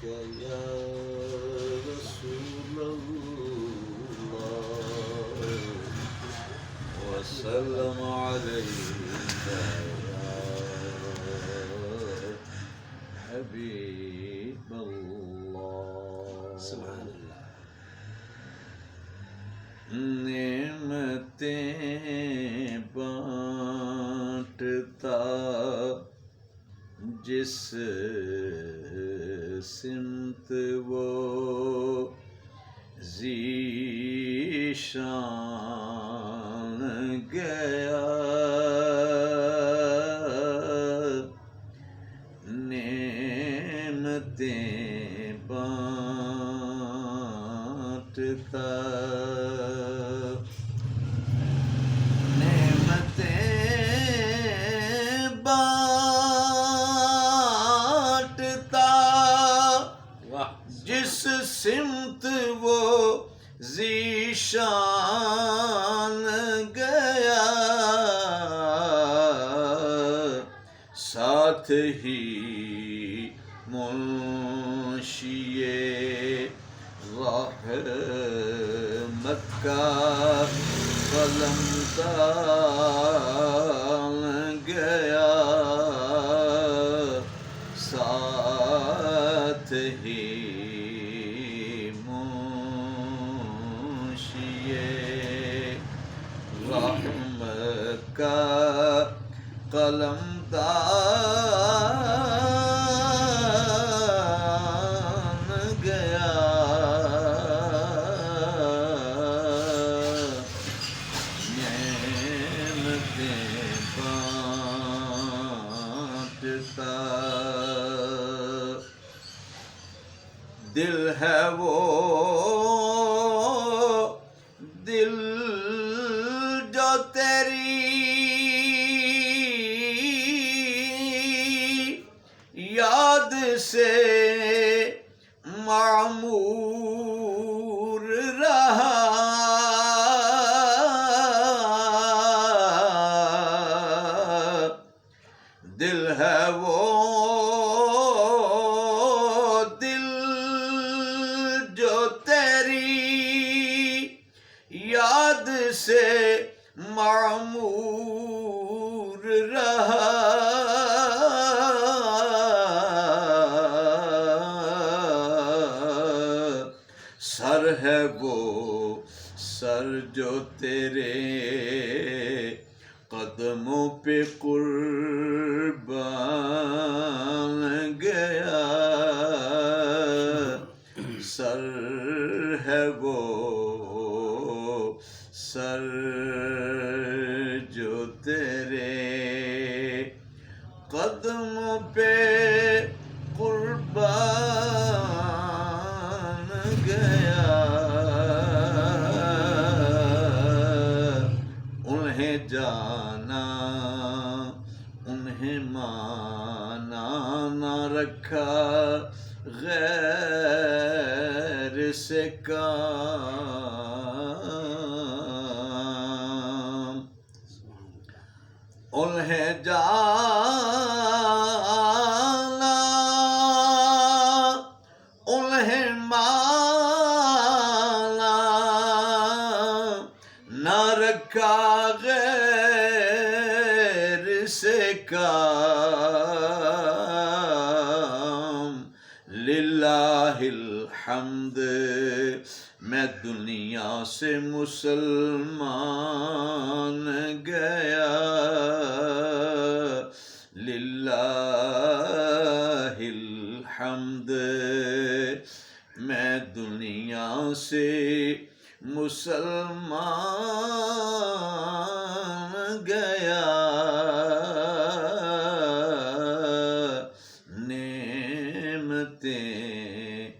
يا رسول الله وسلم عليك يا حبيب الله سبحان اللہ. نعمتیں بانٹتا جس سمت وہ ذیشان گیا نعمتیں بانٹتا سمت وہ ذیشان گیا ساتھ ہی منشی رحمت کا قلم تان گیا ساتھ ہی رحمت کا قلم دان گیا نعمتیں بانٹتا دل ہے وہ دل جو تیری یاد سے معمور رہا دل ہے وہ دل جو تیری یاد سے معمور رہا سر ہے وہ سر جو تیرے قدموں پہ قربان گیا سر ہے وہ سر جو تیرے قدم پہ قربان گیا انہیں جانا انہیں مانا نہ رکھا غیر سے کام انہیں جانا انہیں مانا نہ رکھا غیر سے کام للہ الحمد میں دنیا سے مسلمان گیا للہ الحمد میں دنیا سے مسلمان گیا نعمتیں